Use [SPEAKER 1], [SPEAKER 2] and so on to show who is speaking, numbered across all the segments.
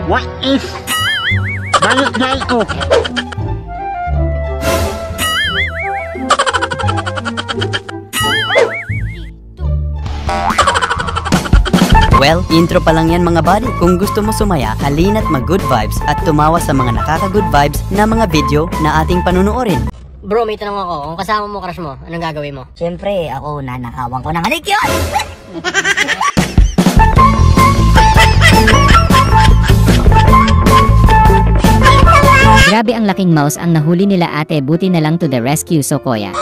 [SPEAKER 1] What is? Balik na ito.
[SPEAKER 2] Well, intro pa lang yan mga buddy. Kung gusto mo sumaya, halina't mag-good vibes at tumawa sa mga nakaka-good vibes na mga video na ating panunuorin.
[SPEAKER 3] Bro, may tanong ako. Kung kasama mo crush mo, anong gagawin mo?
[SPEAKER 4] Siyempre, ako nanakawan ko ng halik yun!
[SPEAKER 5] Grabe ang laking mouse ang nahuli nila ate, buti na lang to the rescue Sokoya.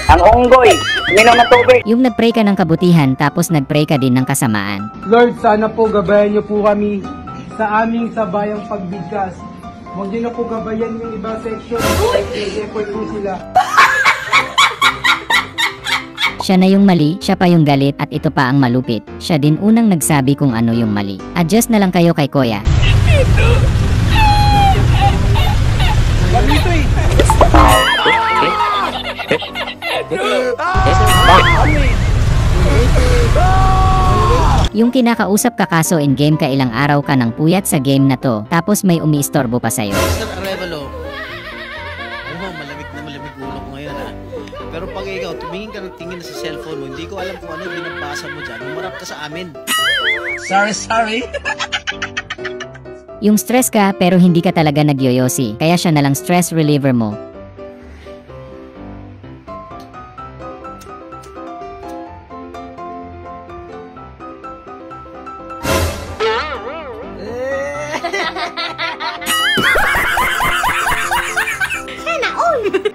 [SPEAKER 6] Ang unggoy, minom na tubig.
[SPEAKER 5] Yung nagpray ka ng kabutihan tapos nagpray ka din ng kasamaan.
[SPEAKER 7] Lord, sana po gabayan niyo po kami sa aming sabayang pagbigkas. Huwag niyo na po gabayan yung ibang section. Effort po sila.
[SPEAKER 5] Siya na yung mali, siya pa yung galit at ito pa ang malupit. Siya din unang nagsabi kung ano yung mali. Adjust na lang kayo kay Koya.
[SPEAKER 7] Ganito eh.
[SPEAKER 5] Yung kinakausap ka kaso in game ka ilang araw ka ng puyat sa game na to, tapos may umiistorbo pa sa'yo.
[SPEAKER 8] Mr. Arevalo, malamig na malamig ulo ko ngayon ha. Pero pag ikaw, tumingin ka ng tingin sa cellphone mo, hindi ko alam kung ano yung binabasa mo dyan, umarap ka sa amin. Sorry.
[SPEAKER 5] Yung stress ka pero hindi ka talaga nagyoyosi, kaya siya nalang stress reliever mo.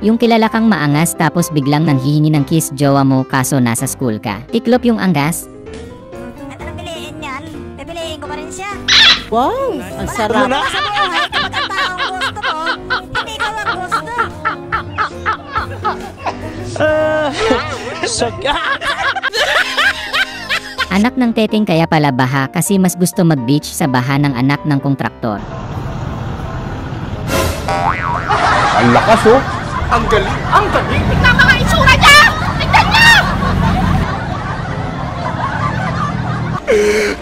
[SPEAKER 5] Yung kilala kang maangas tapos biglang nanghihingi ng kiss jowa mo kaso nasa school ka. Tiklop yung angas.
[SPEAKER 4] At anong piliin yan? Pipiliin ko pa rin siya.
[SPEAKER 3] Wow! Ang sarap!
[SPEAKER 4] Sa buhay, kapag ang taong gusto mo, hindi ko ang gusto.
[SPEAKER 5] Anak ng teteng kaya pala baha kasi mas gusto mag-beach sa baha ng anak ng kontraktor.
[SPEAKER 1] Ang lakas oh.
[SPEAKER 7] Ang galing! Ang galing!
[SPEAKER 4] Tignan mga itsura niya! Tignan niya!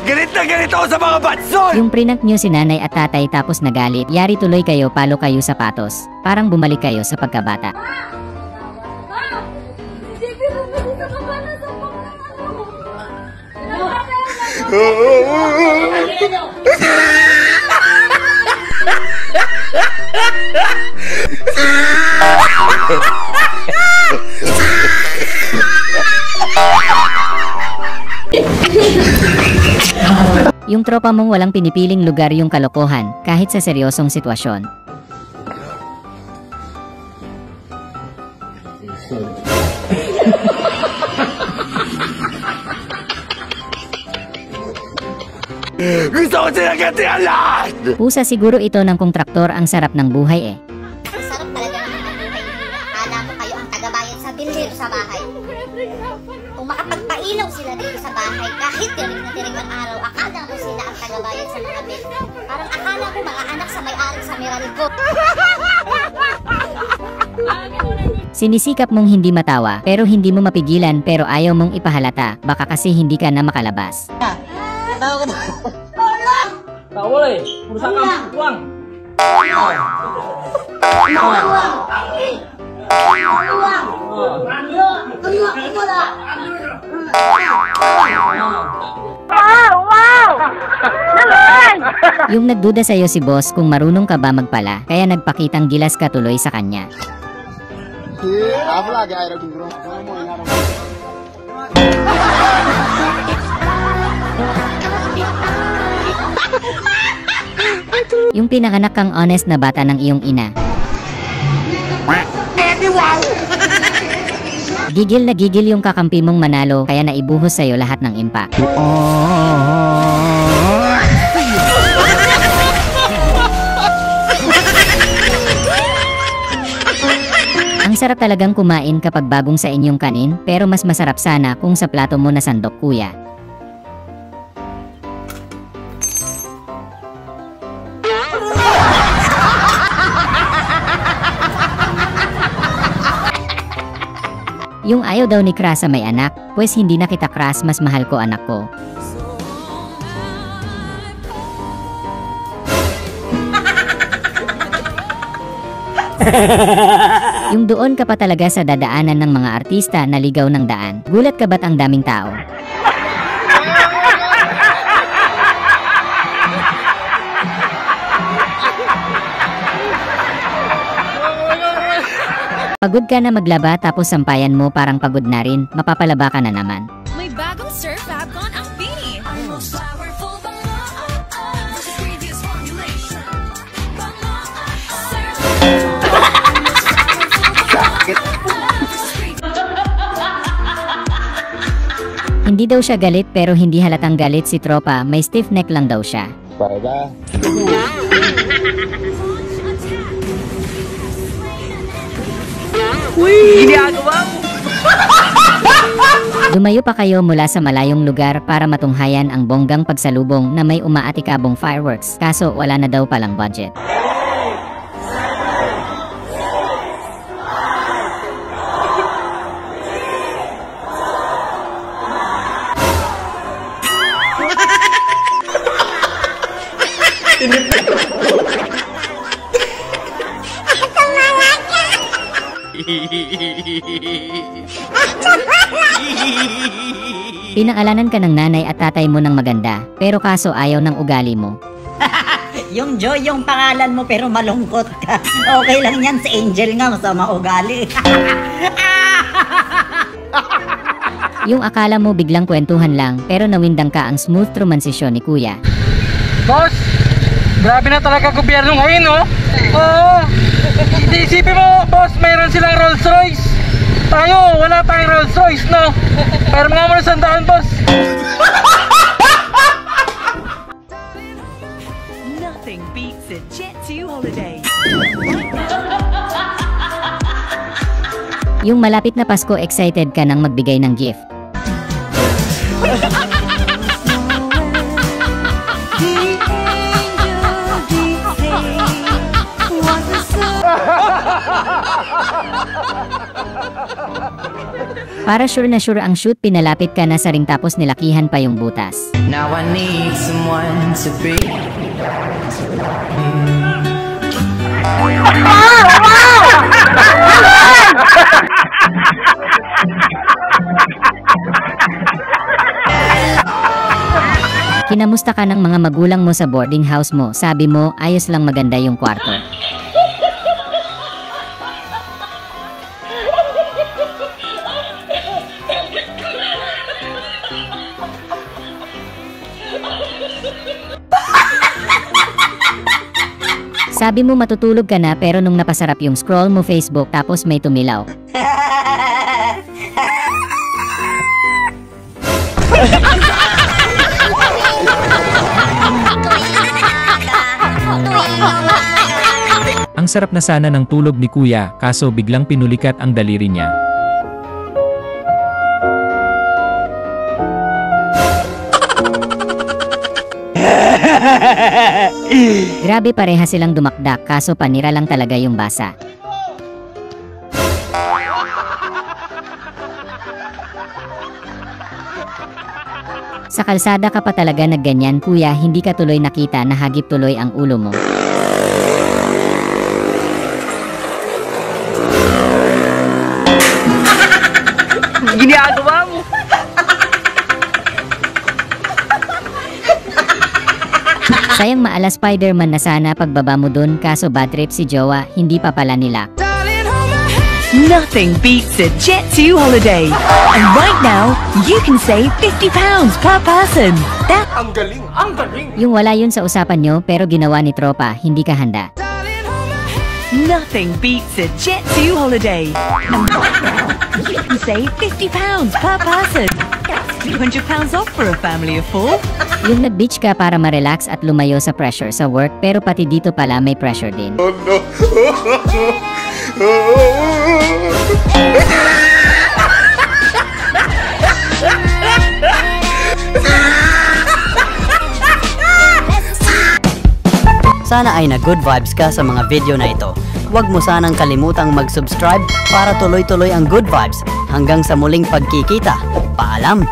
[SPEAKER 1] Galit na galit ako sa mga batson!
[SPEAKER 5] Yung prinant nyo si nanay at tatay tapos nagalit, yari tuloy kayo, palo kayo sapatos. Parang bumalik kayo sa pagkabata. Yung tropa mong walang pinipiling lugar yung kalokohan, kahit sa seryosong sitwasyon.
[SPEAKER 1] Gusto ko silang gantihan lahat!
[SPEAKER 5] Pusa siguro ito ng kontraktor, ang sarap ng buhay eh.
[SPEAKER 4] Ang sarap talaga ng buhay. Akala mo kayo ang tagabayan sa bill dito sa bahay. Kung makapagpailaw sila dito sa bahay, kahit tirik ang araw, akala mo sila ang tagabayan sa mga bill. Parang akala mo mga anak sa may-ari sa Meralco.
[SPEAKER 5] Sinisikap mong hindi matawa, pero hindi mo mapigilan, pero ayaw mong ipahalata, baka kasi hindi ka na makalabas.
[SPEAKER 7] Tawa eh! Purusa kang buwang!
[SPEAKER 5] Yung nagduda sa'yo si boss kung marunong ka ba magpala, kaya nagpakitang gilas ka tuloy sa kanya. Yung pinanganak kang honest na bata ng iyong ina. Gigil na gigil yung kakampi mong manalo, kaya naibuhos sa'yo lahat ng impact. Ang sarap talagang kumain kapag bagong sa inyong kanin, pero mas masarap sana kung sa plato mo na sandok, kuya. Yung ayaw daw ni Crush sa may anak, pues hindi na kita Crush, mas mahal ko anak ko. Yung doon ka pa talaga sa dadaanan ng mga artista na ligaw ng daan. Gulat ka ba't ang daming tao? Pagod ka na maglaba tapos sampayan mo parang pagod na rin, mapapalaba ka na naman.
[SPEAKER 9] May bagong Surf Fabcon ang Bini.
[SPEAKER 5] Hindi daw siya galit pero hindi halatang galit si tropa, may stiff neck lang daw siya. Lumayo pa kayo mula sa malayong lugar para matunghayan ang bonggang pagsalubong na may umaatikabong fireworks, kaso wala na daw palang budget. Pinangalanan ka ng nanay at tatay mo ng maganda, pero kaso ayaw ng ugali mo.
[SPEAKER 10] Yung Joy yung pangalan mo pero malungkot ka. Okay lang yan, si Angel nga masama ugali.
[SPEAKER 5] Yung akala mo biglang kwentuhan lang, pero nawindang ka ang smooth transisyon ni Kuya.
[SPEAKER 7] Boss, grabe na talaga gobyerno ngayon, no? Oo, hindi isipin mo, boss, mayroon silang Rolls Royce. Tayo, wala tayong Rolls Royce, no? Pero mga muna sandaan, boss.
[SPEAKER 9] Nothing beats a Jet 2 holiday.
[SPEAKER 5] Yung malapit na Pasko, excited ka nang magbigay ng gift. Para sure na sure ang shoot, pinalapit ka na sa ring tapos nilakihan pa yung butas.
[SPEAKER 11] Now I need someone to be.
[SPEAKER 5] Kinamusta ka ng mga magulang mo sa boarding house mo, sabi mo ayos lang, maganda yung kwarto. Sabi mo matutulog ka na pero nung napasarap yung scroll mo Facebook tapos may tumilaw.
[SPEAKER 12] Ang sarap na sana ng tulog ni Kuya, kaso biglang pinulikat ang daliri niya.
[SPEAKER 5] Grabe, pareha silang dumakdak, kaso panira lang talaga yung basa. Sa kalsada ka pa talaga nagganyan, Kuya, hindi ka tuloy nakita na hagip tuloy ang ulo mo.
[SPEAKER 10] Ginagawa mo.
[SPEAKER 5] Sayang, maala Spider-Man na sana pagbaba mo dun, kaso bad trip si Jowa, hindi pa pala nila.
[SPEAKER 9] Nothing beats a Jet 2 holiday. And right now, you can save £50 per person.
[SPEAKER 1] Ang galing! Ang galing!
[SPEAKER 5] Yung wala yun sa usapan nyo pero ginawa ni tropa, hindi ka handa.
[SPEAKER 9] Nothing beats a Jet 2 holiday. And right now, you can save £50 per person. £200 off for a family of 4.
[SPEAKER 5] Yung nag-beach ka para ma-relax at lumayo sa pressure sa work, pero pati dito pala may pressure din.
[SPEAKER 1] Oh no!
[SPEAKER 2] Sana ay na-good vibes ka sa mga video na ito. Huwag mo sanang kalimutang mag-subscribe para tuloy-tuloy ang good vibes. Hanggang sa muling pagkikita. Paalam!